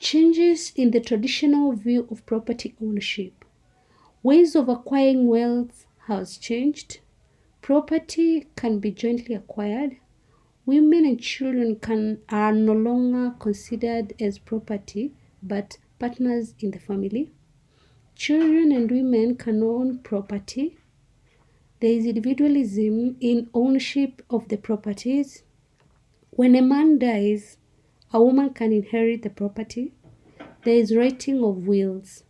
Changes in the traditional view of property ownership. Ways of acquiring wealth has changed. Property can be jointly acquired. Women and children are no longer considered as property, but partners in the family. Children and women can own property. There is individualism in ownership of the properties. When a man dies, a woman can inherit the property. There is writing of wills.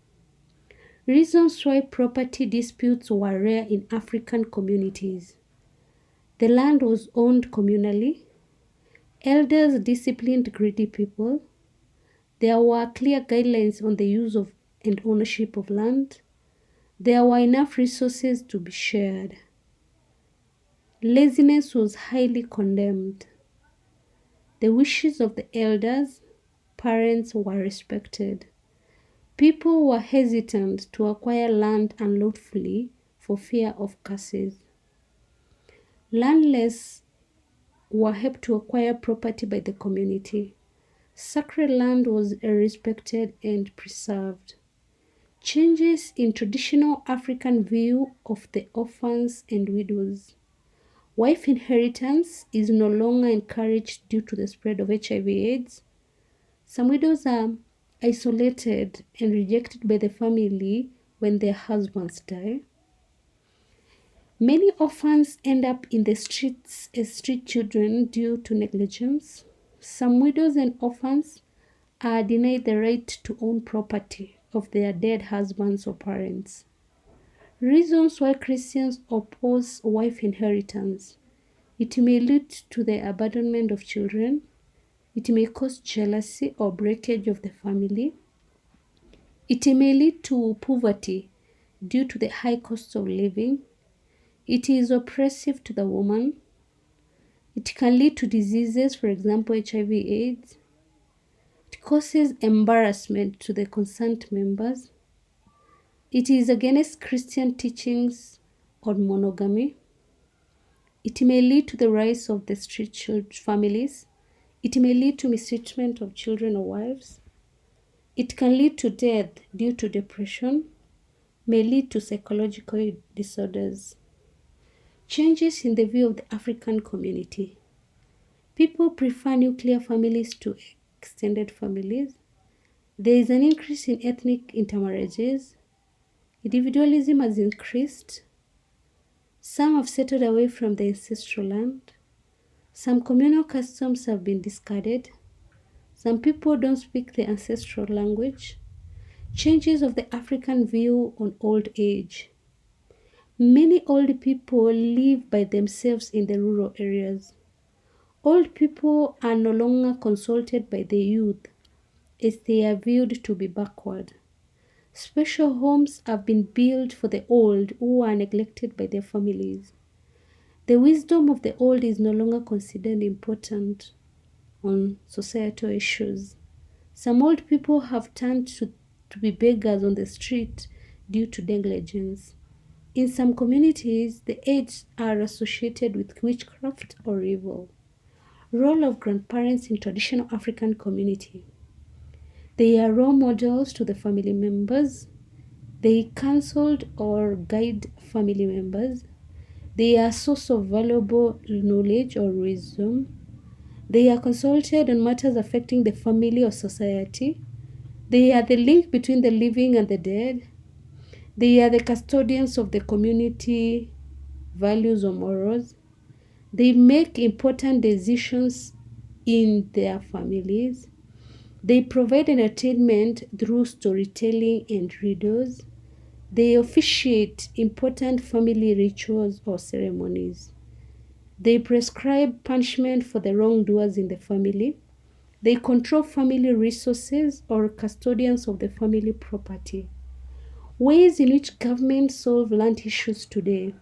Reasons why property disputes were rare in African communities. The land was owned communally. Elders disciplined greedy people. There were clear guidelines on the use of and ownership of land. There were enough resources to be shared. Laziness was highly condemned. The wishes of the elders, parents were respected. People were hesitant to acquire land unlawfully for fear of curses. Landless were helped to acquire property by the community. Sacred land was respected and preserved. Changes in traditional African view of the orphans and widows. Wife inheritance is no longer encouraged due to the spread of HIV/AIDS. Some widows are isolated and rejected by the family when their husbands die. Many orphans end up in the streets as street children due to negligence. Some widows and orphans are denied the right to own property of their dead husbands or parents. Reasons why Christians oppose wife inheritance. It may lead to the abandonment of children. It may cause jealousy or breakage of the family. It may lead to poverty due to the high cost of living. It is oppressive to the woman. It can lead to diseases, for example, HIV/AIDS. It causes embarrassment to the concerned members. It is against Christian teachings on monogamy. It may lead to the rise of the street families. It may lead to mistreatment of children or wives. It can lead to death due to depression. May lead to psychological disorders. Changes in the view of the African community. People prefer nuclear families to extended families. There is an increase in ethnic intermarriages. Individualism has increased. Some have settled away from the ancestral land. Some communal customs have been discarded. Some people don't speak the ancestral language. Changes of the African view on old age. Many old people live by themselves in the rural areas. Old people are no longer consulted by the youth as they are viewed to be backward. Special homes have been built for the old who are neglected by their families. The wisdom of the old is no longer considered important on societal issues. Some old people have turned to be beggars on the street due to negligence. In some communities, the aged are associated with witchcraft or evil. Role of grandparents in traditional African community. They are role models to the family members. They counseled or guide family members. They are a source of valuable knowledge or wisdom. They are consulted on matters affecting the family or society. They are the link between the living and the dead. They are the custodians of the community values or morals. They make important decisions in their families. They provide entertainment through storytelling and riddles. They officiate important family rituals or ceremonies. They prescribe punishment for the wrongdoers in the family. They control family resources or custodians of the family property. Ways in which government solve land issues today.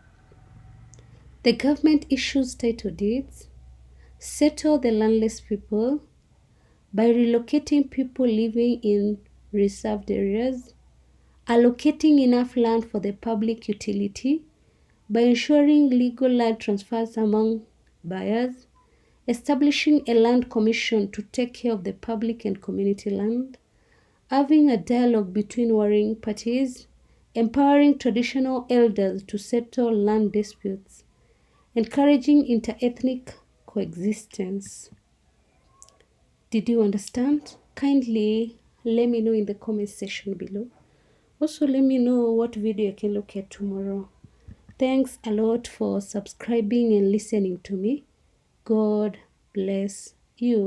The government issues title deeds, settle the landless people by relocating people living in reserved areas, allocating enough land for the public utility, by ensuring legal land transfers among buyers, establishing a land commission to take care of the public and community land, having a dialogue between warring parties, empowering traditional elders to settle land disputes, encouraging interethnic coexistence. Did you understand? Kindly let me know in the comment section below. Also, let me know what video I can look at tomorrow. Thanks a lot for subscribing and listening to me. God bless you.